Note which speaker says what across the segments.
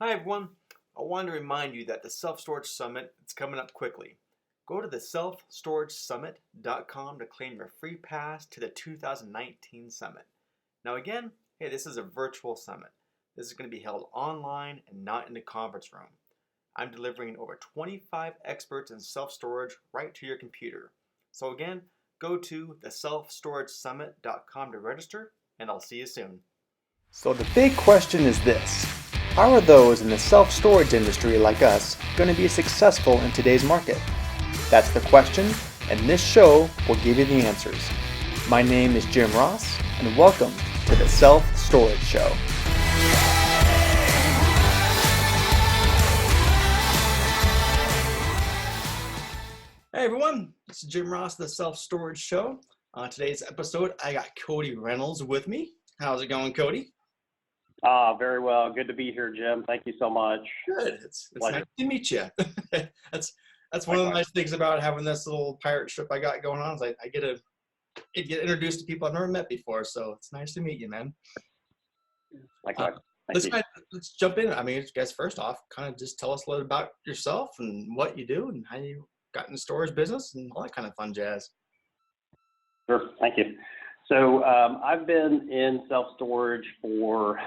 Speaker 1: Hi everyone. I wanted to remind you that the Self Storage Summit is coming up quickly. Go to the selfstoragesummit.com to claim your free pass to the 2019 summit. Now again, hey, this is a virtual summit. This is going to be held online and not in the conference room. I'm delivering over 25 experts in self-storage right to your computer. So again, go to the selfstoragesummit.com to register, and I'll see you soon. So the big question is this: how are those in the self-storage industry like us going to be successful in today's market? That's the question, and this show will give you the answers. My name is Jim Ross, and welcome to the Self-Storage Show. Hey everyone, this is Jim Ross, the Self-Storage Show. On today's episode, I got Cody Reynolds with me. How's it going, Cody?
Speaker 2: Very well. Good to be here, Jim. Thank you so much.
Speaker 1: Good. It's nice to meet you. That's one of the nice things about having this little pirate ship I got going on. Is I get introduced to people I've never met before. So it's nice to meet you, man.
Speaker 2: Likewise.
Speaker 1: Let's jump in. I mean, guys, first off, kind of just tell us a little about yourself and what you do and how you got in the storage business and all that kind of fun jazz.
Speaker 2: Sure. Thank you. So I've been in self-storage for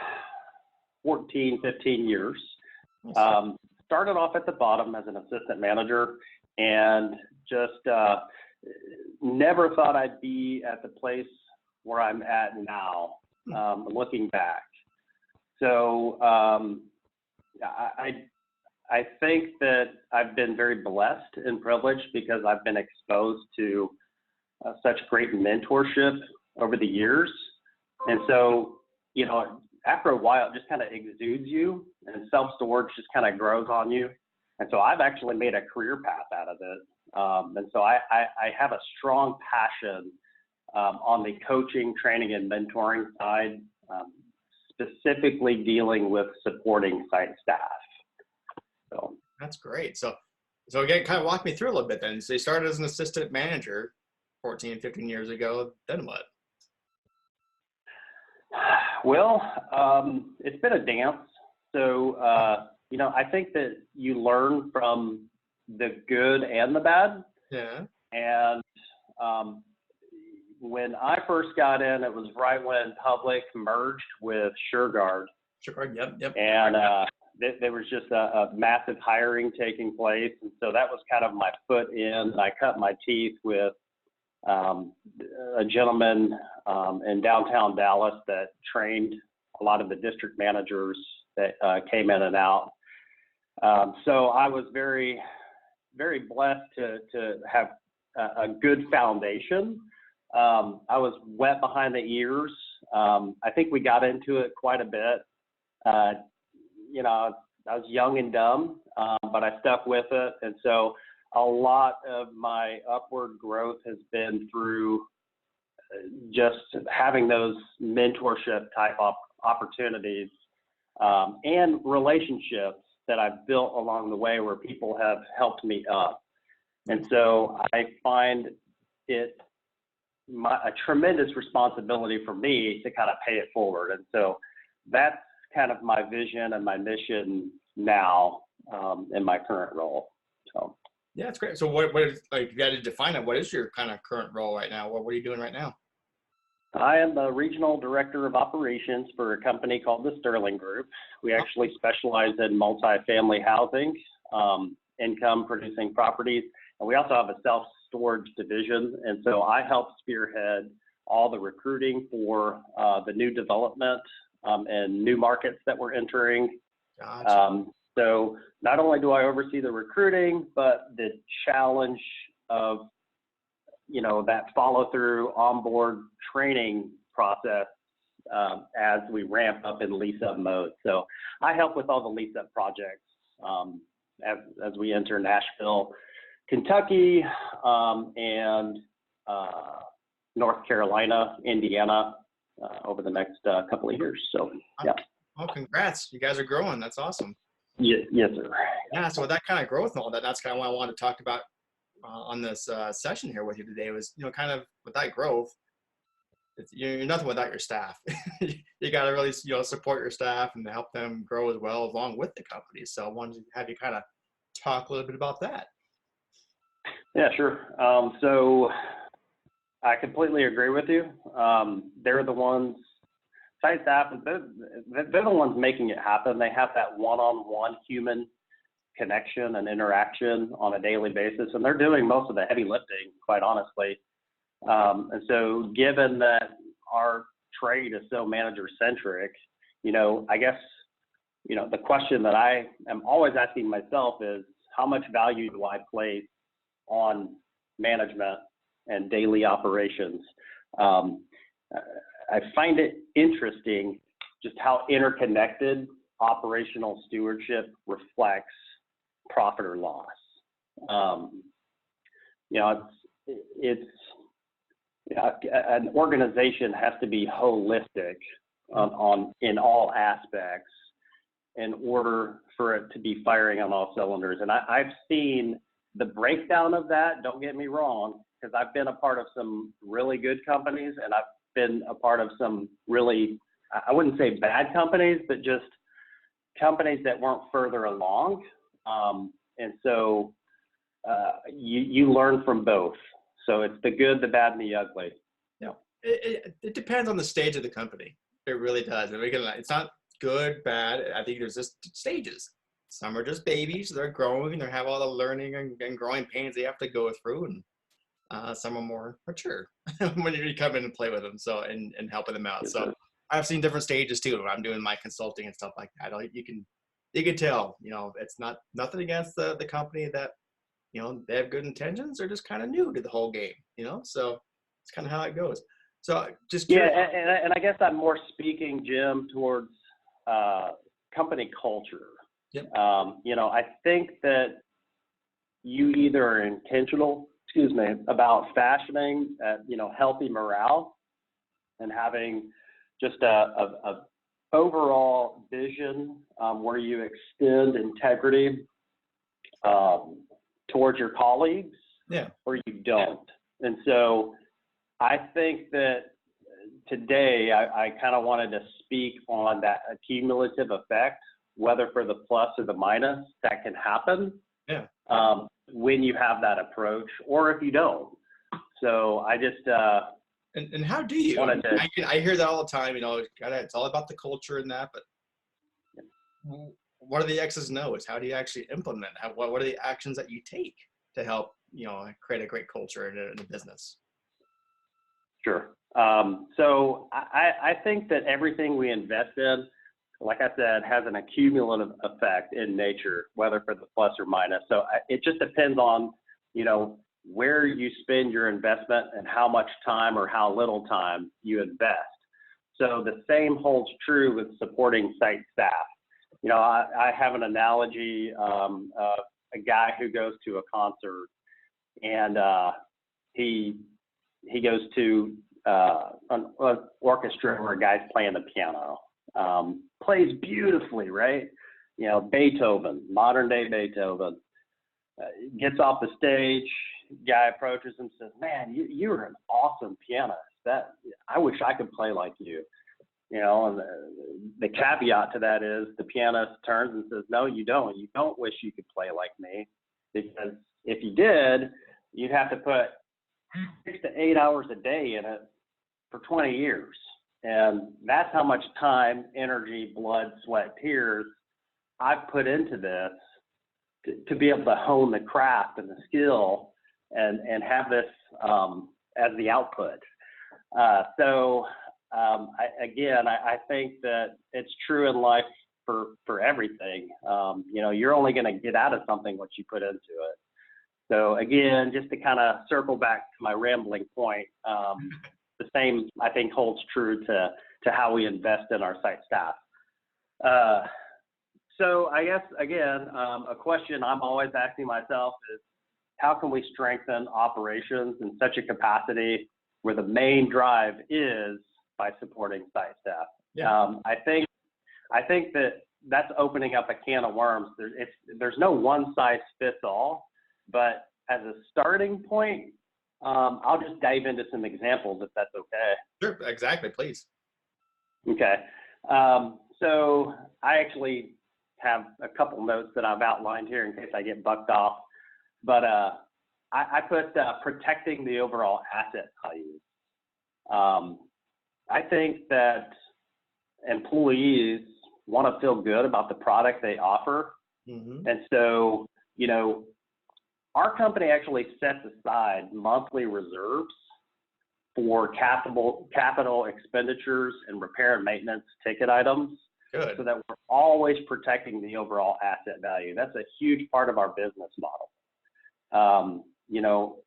Speaker 2: 14, 15 years. Started off at the bottom as an assistant manager and just never thought I'd be at the place where I'm at now, looking back. So I think that I've been very blessed and privileged because I've been exposed to such great mentorship over the years. And so, after a while, it just kind of exudes you and self-storage just kind of grows on you. And so I've actually made a career path out of it. And so I have a strong passion on the coaching, training, and mentoring side, specifically dealing with supporting site staff. So
Speaker 1: that's great. So again, kind of walk me through a little bit then. So you started as an assistant manager 14, 15 years ago. Then what?
Speaker 2: Well, it's been a dance. So, I think that you learn from the good and the bad.
Speaker 1: Yeah.
Speaker 2: And when I first got in, it was right when Public merged with SureGuard.
Speaker 1: SureGuard, yep.
Speaker 2: And there was just a massive hiring taking place. And so that was kind of my foot in. I cut my teeth with a gentleman in downtown Dallas that trained a lot of the district managers that came in and out. So I was very, very blessed to have a good foundation. I was wet behind the ears. I think we got into it quite a bit. I was young and dumb, but I stuck with it. And so a lot of my upward growth has been through just having those mentorship type opportunities and relationships that I've built along the way where people have helped me up. And so I find it a tremendous responsibility for me to kind of pay it forward. And so that's kind of my vision and my mission now in my current role. So.
Speaker 1: Yeah, it's great. So what is, if you had to define it, what is your kind of current role right now? What are you doing right now?
Speaker 2: I am the regional director of operations for a company called the Sterling Group. We actually specialize in multifamily housing, income producing properties, and we also have a self-storage division. And so I help spearhead all the recruiting for the new development and new markets that we're entering.
Speaker 1: Gotcha.
Speaker 2: So not only do I oversee the recruiting, but the challenge of, that follow through onboard training process as we ramp up in lease up mode. So I help with all the lease up projects as we enter Nashville, Kentucky, and North Carolina, Indiana over the next couple of years. So, yeah.
Speaker 1: Oh, congrats. You guys are growing. That's awesome.
Speaker 2: Yes, sir.
Speaker 1: Yeah, so with that kind of growth and all that, that's kind of what I wanted to talk about on this session here with you today was, kind of with that growth, you're nothing without your staff. You got to really, support your staff and help them grow as well along with the company. So I wanted to have you kind of talk a little bit about that.
Speaker 2: Yeah, sure. So I completely agree with you. They're the ones, site staff, they're the ones making it happen. They have that one-on-one human connection and interaction on a daily basis, and they're doing most of the heavy lifting, quite honestly. And so given that our trade is so manager-centric, I guess, the question that I am always asking myself is, how much value do I place on management and daily operations? I find it interesting just how interconnected operational stewardship reflects profit or loss. An organization has to be holistic in all aspects in order for it to be firing on all cylinders. And I've seen the breakdown of that, don't get me wrong, because I've been a part of some really good companies, and I've been a part of some really, I wouldn't say bad companies, but just companies that weren't further along. And so you learn from both. So it's the good, the bad, and the ugly.
Speaker 1: It depends on the stage of the company. It really does. And it's not good, bad. I think there's just stages. Some are just babies. They're growing. And they have all the learning and growing pains they have to go through. And some are more mature when you come in and play with them. So and helping them out.
Speaker 2: Yes,
Speaker 1: so
Speaker 2: sir.
Speaker 1: I've seen different stages too. I'm doing my consulting and stuff like that. You can tell. It's not nothing against the company that they have good intentions. They're just kind of new to the whole game. So it's kind of how it goes. So just curious.
Speaker 2: Yeah, and I guess I'm more speaking, Jim, towards company culture.
Speaker 1: Yep.
Speaker 2: I think that you either are intentional, about fashioning, healthy morale and having just a overall vision where you extend integrity towards your colleagues, or you don't. And so I think that today I kind of wanted to speak on that cumulative effect, whether for the plus or the minus, that can happen when you have that approach, or if you don't. So I just
Speaker 1: and how do you? I hear that all the time. It's all about the culture and that, but what are the X's and O's? How do you actually implement? What are the actions that you take to help create a great culture in a business?
Speaker 2: Sure. So I think that everything we invest in, like I said, has an accumulative effect in nature, whether for the plus or minus. So it just depends on, where you spend your investment and how much time or how little time you invest. So the same holds true with supporting site staff. I have an analogy of a guy who goes to a concert, and he goes to an orchestra where a guy's playing the piano, plays beautifully, right? Beethoven, modern day Beethoven, gets off the stage, guy approaches him, says, "Man, you're an awesome pianist. I wish I could play like you." And the caveat to that is the pianist turns and says, "No, you don't. You don't wish you could play like me, because if you did, you'd have to put 6 to 8 hours a day in it for 20 years. And that's how much time, energy, blood, sweat, tears I've put into this to be able to hone the craft and the skill and have this as the output." I think that it's true in life for everything. You're only going to get out of something what you put into it. So again, just to kind of circle back to my rambling point, the same I think holds true to how we invest in our site staff. So I guess again, a question I'm always asking myself is, how can we strengthen operations in such a capacity where the main drive is by supporting site staff?
Speaker 1: Yeah.
Speaker 2: I think that's opening up a can of worms. There's no one size fits all, but as a starting point, I'll just dive into some examples if that's okay.
Speaker 1: Sure, exactly, please.
Speaker 2: Okay. So I actually have a couple notes that I've outlined here in case I get bucked off. But I put protecting the overall asset value. I think that employees want to feel good about the product they offer.
Speaker 1: Mm-hmm.
Speaker 2: And so, you know, our company actually sets aside monthly reserves for capital expenditures and repair and maintenance ticket items.
Speaker 1: Good.
Speaker 2: So that we're always protecting the overall asset value. That's a huge part of our business model. You know,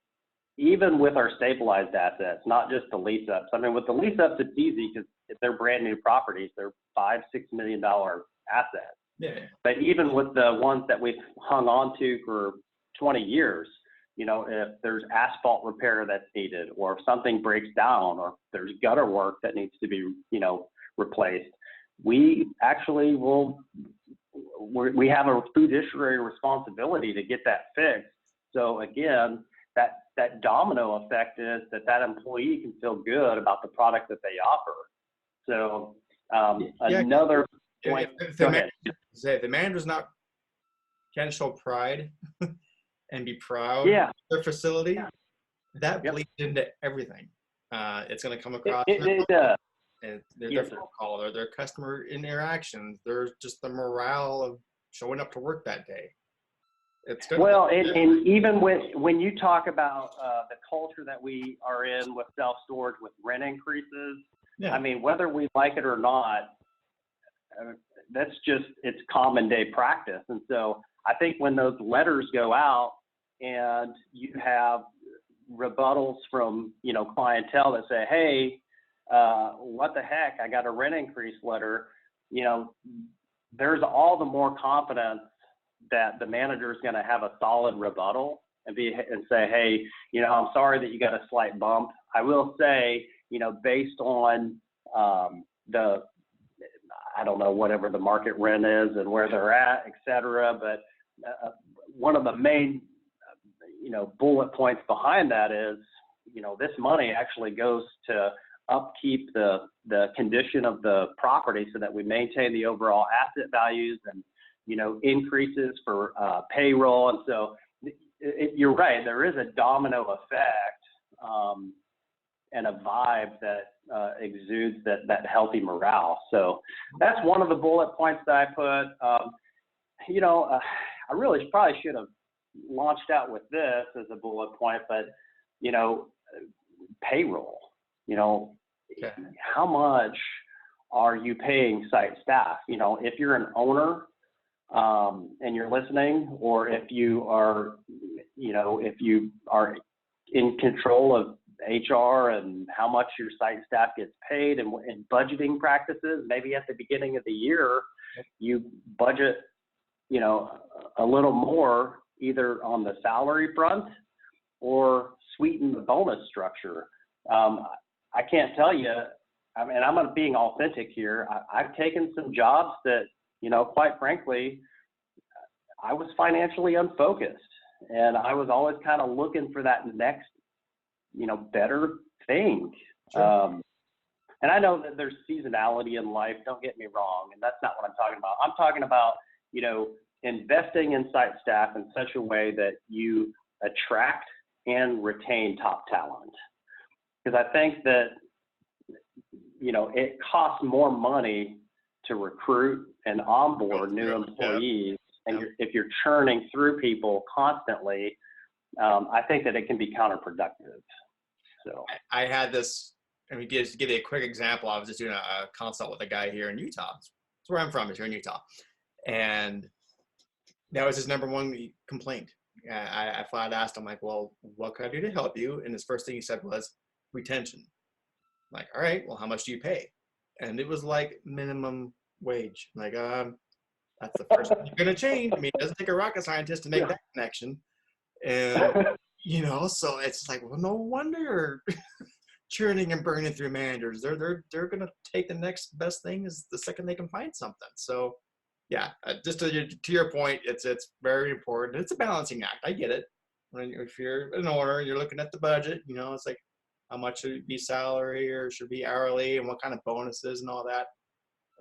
Speaker 2: even with our stabilized assets, not just the lease ups. I mean, with the lease ups, it's easy because they're brand new properties. They're $5-6 million assets.
Speaker 1: Yeah.
Speaker 2: But even with the ones that we've hung on to for 20 years, you know, if there's asphalt repair that's needed, or if something breaks down, or if there's gutter work that needs to be, you know, replaced, we actually we have a fiduciary responsibility to get that fixed. So again, that domino effect is that employee can feel good about the product that they offer. So another point.
Speaker 1: If the manager's not can show pride and be proud of their facility, that bleeds into everything. It's going to come across their phone call or their customer interactions. There's just the morale of showing up to work that day. It's good.
Speaker 2: Well, and even when you talk about the culture that we are in with self-storage, with rent increases, I mean, whether we like it or not, that's just, it's common day practice. And so I think when those letters go out and you have rebuttals from, you know, clientele that say, hey, what the heck, I got a rent increase letter, you know, there's all the more confidence that the manager is going to have a solid rebuttal and say, hey, you know, I'm sorry that you got a slight bump. I will say, you know, based on I don't know, whatever the market rent is and where they're at, et cetera. But one of the main, you know, bullet points behind that is, you know, this money actually goes to upkeep the condition of the property so that we maintain the overall asset values and, you know, increases for payroll. And so you're right, there is a domino effect and a vibe that exudes that healthy morale. So that's one of the bullet points that I put. You know, I really probably should have launched out with this as a bullet point, but, you know, payroll, you know, how much are you paying site staff? You know, if you're an owner and you're listening, or if you are, you know, if you are in control of HR and how much your site staff gets paid and budgeting practices, maybe at the beginning of the year, you budget, you know, a little more either on the salary front or sweeten the bonus structure. I can't tell you, I mean, I'm being authentic here. I've taken some jobs that, you know, quite frankly, I was financially unfocused and I was always kind of looking for that next, you know, better thing. Sure. And I know that there's seasonality in life, don't get me wrong. And that's not what I'm talking about. I'm talking about, you know, investing in site staff in such a way that you attract and retain top talent. Because I think that, you know, it costs more money to recruit and onboard new employees. And if you're churning through people constantly, I think that it can be counterproductive. So
Speaker 1: I had this, I mean, just to give you a quick example, I was just doing a consult with a guy here in Utah. That's where I'm from, is here in Utah. And that was his number one complaint. I flat asked him, like, well, what can I do to help you? And his first thing he said was retention. I'm like, all right, well, how much do you pay? And it was like minimum wage. I'm like, that's the first thing you're going to change. I mean, it doesn't take a rocket scientist to make that connection. And, you know, so it's like, well, no wonder you're churning and burning through managers. They're going to take the next best thing is the second they can find something. So, yeah, just to your point, it's very important. It's a balancing act. I get it. if you're an owner, you're looking at the budget, it's like how much should it be salary or should it be hourly and what kind of bonuses and all that.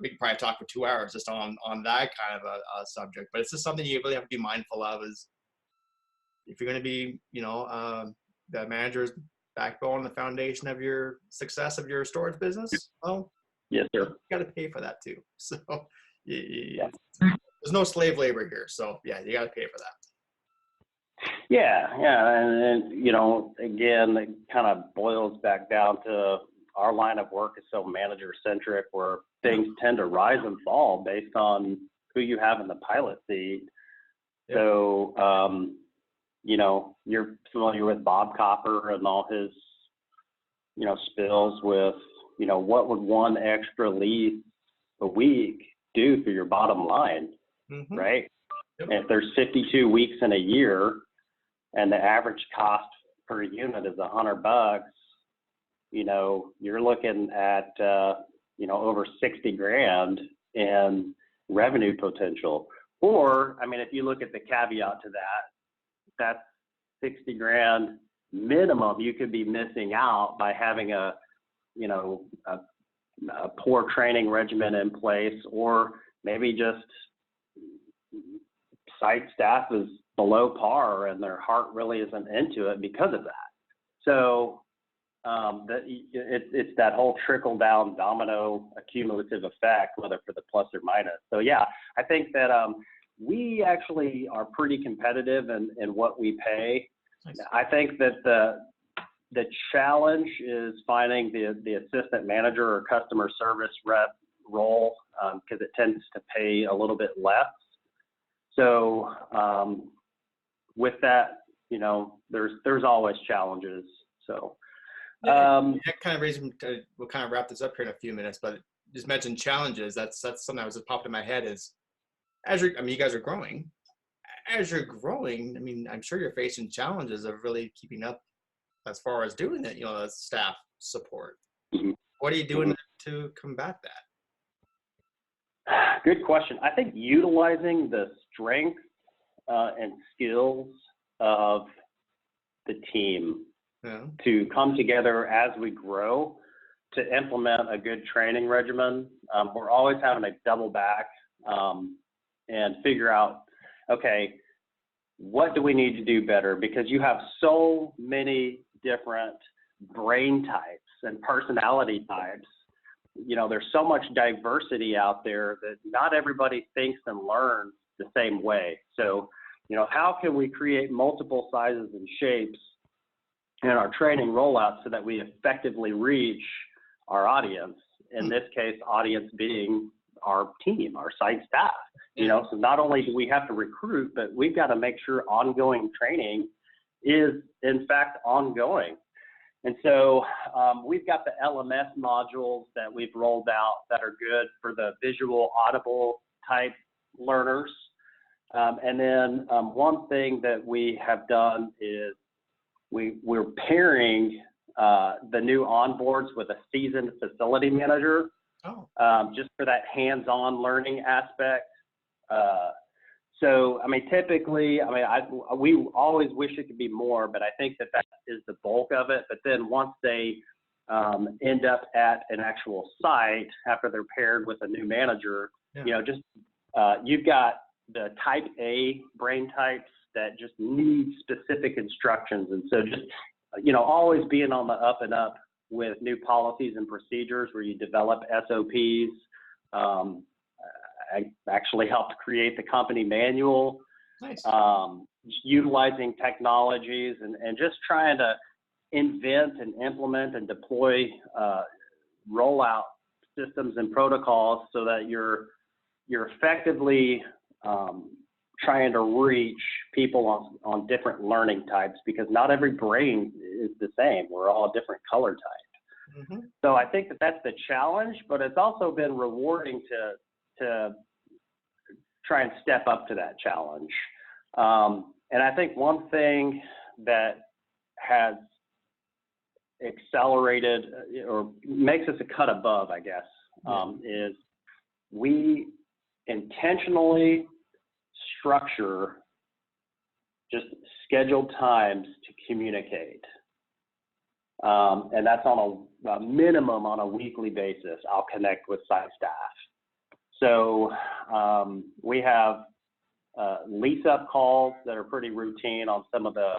Speaker 1: We could probably talk for 2 hours just on that kind of a subject, but it's just something you really have to be mindful of is if you're going to be, the manager's backbone, the foundation of your success of your storage business, well,
Speaker 2: Yes, sir.
Speaker 1: you got to pay for that too. So
Speaker 2: Yeah.
Speaker 1: there's no slave labor here. So yeah, you got to pay for that.
Speaker 2: Yeah, and again, it kind of boils back down to our line of work is so manager centric, where things tend to rise and fall based on who you have in the pilot seat. Yep. So, you're familiar with Bob Copper and all his, spills with, what would one extra lead a week do for your bottom line, right? Yep. And if there's 52 weeks in a year and the average cost per unit is $100, you're looking at, over 60 grand in revenue potential. Or, if you look at the caveat to that, that's 60 grand minimum you could be missing out by having a poor training regimen in place, or maybe just site staff is below par and their heart really isn't into it because of that. So it's that whole trickle down domino accumulative effect, whether for the plus or minus. So yeah, I think that we actually are pretty competitive in what we pay. Nice. I think that the challenge is finding the assistant manager or customer service rep role, because it tends to pay a little bit less. So with that, there's always challenges. So
Speaker 1: that kind of raises, we'll kind of wrap this up here in a few minutes, but just mentioned challenges. That's something that was just popped in my head is you guys are growing. As you're growing, I'm sure you're facing challenges of really keeping up as far as doing it, the staff support. Mm-hmm. What are you doing to combat that?
Speaker 2: Good question. I think utilizing the strength and skills of the team to come together as we grow to implement a good training regimen. We're always having to double back and figure out, okay, what do we need to do better? Because you have so many different brain types and personality types. There's so much diversity out there that not everybody thinks and learns the same way. So, how can we create multiple sizes and shapes in our training rollout so that we effectively reach our audience? In this case, audience being our team, our site staff. So not only do we have to recruit, but we've got to make sure ongoing training is in fact ongoing. And so we've got the LMS modules that we've rolled out that are good for the visual, audible type learners. And then one thing that we have done is we're pairing the new onboards with a seasoned facility manager, just for that hands-on learning aspect. So, typically, we always wish it could be more, but I think that is the bulk of it. But then once they end up at an actual site after they're paired with a new manager, you've got the type A brain types that just need specific instructions. And so just, always being on the up and up with new policies and procedures where you develop SOPs. I actually helped create the company manual. Nice. Utilizing technologies and just trying to invent and implement and deploy rollout systems and protocols so that you're effectively trying to reach people on different learning types, because not every brain is the same. We're all different color types. Mm-hmm. So I think that's the challenge, but it's also been rewarding to try and step up to that challenge. And I think one thing that has accelerated or makes us a cut above, I guess, is we intentionally structure just scheduled times to communicate. And that's on a minimum on a weekly basis. I'll connect with site staff. So we have lease up calls that are pretty routine on some of the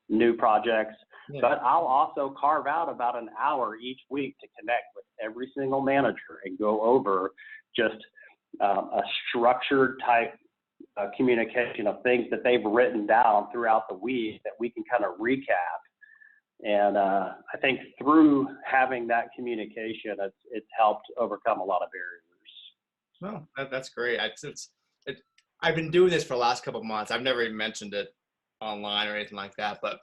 Speaker 2: new projects, but I'll also carve out about an hour each week to connect with every single manager and go over just a structured type communication of things that they've written down throughout the week that we can kind of recap. And I think through having that communication, it's helped overcome a lot of barriers.
Speaker 1: Well, that's great. I've been doing this for the last couple of months. I've never even mentioned it online or anything like that. But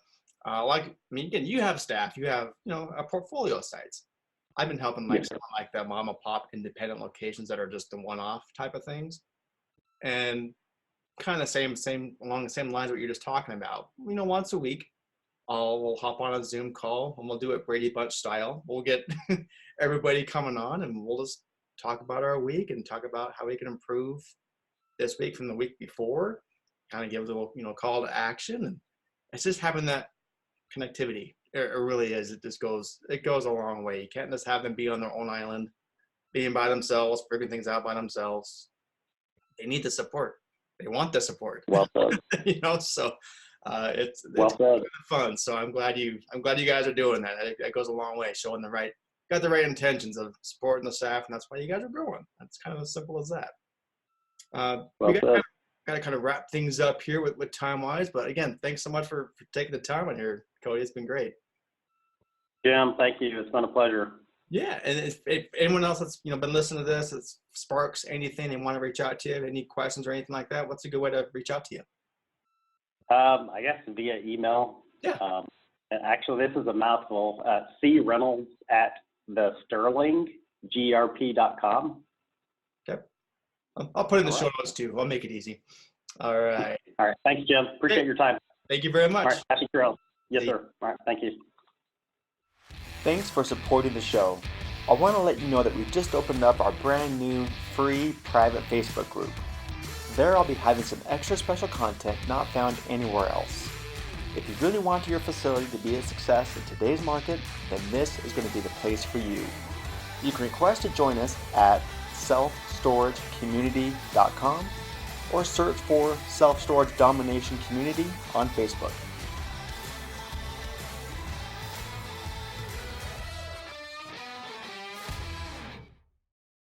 Speaker 1: again, you have staff, you have, a portfolio of sites. I've been helping someone like the mom and pop independent locations that are just the one-off type of things. And kind of same along the same lines what you're just talking about. Once a week, we'll hop on a Zoom call and we'll do it Brady Bunch style. We'll get everybody coming on and we'll just talk about our week and talk about how we can improve this week from the week before, kind of give a little, call to action. And it's just having that connectivity. It really is. It goes a long way. You can't just have them be on their own island, being by themselves, figuring things out by themselves. They need the support. They want the support.
Speaker 2: Well said.
Speaker 1: So it's
Speaker 2: said.
Speaker 1: Fun. So I'm glad you guys are doing that. That goes a long way, showing got the right intentions of supporting the staff, and that's why you guys are growing. That's kind of as simple as that. We got to kind of wrap things up here with time-wise, but again, thanks so much for taking the time on here, Cody. It's been great.
Speaker 2: Jim, thank you. It's been a pleasure.
Speaker 1: Yeah, and if anyone else that's been listening to this, it sparks anything they want to reach out to you, any questions or anything like that, what's a good way to reach out to you?
Speaker 2: I guess via email.
Speaker 1: Yeah.
Speaker 2: And actually, this is a mouthful. creynolds@thesterlinggrp.com.
Speaker 1: Okay. I'll put it in the show notes too. I'll make it easy. All right.
Speaker 2: All right. Thanks, Jim. Appreciate your time.
Speaker 1: Thank you very much.
Speaker 2: All right. Happy trails. Yes, sir. All right. Thank you.
Speaker 3: Thanks for supporting the show. I want to let you know that we've just opened up our brand new free private Facebook group. There I'll be having some extra special content not found anywhere else. If you really want your facility to be a success in today's market, then this is going to be the place for you. You can request to join us at selfstoragecommunity.com or search for Self Storage Domination Community on Facebook.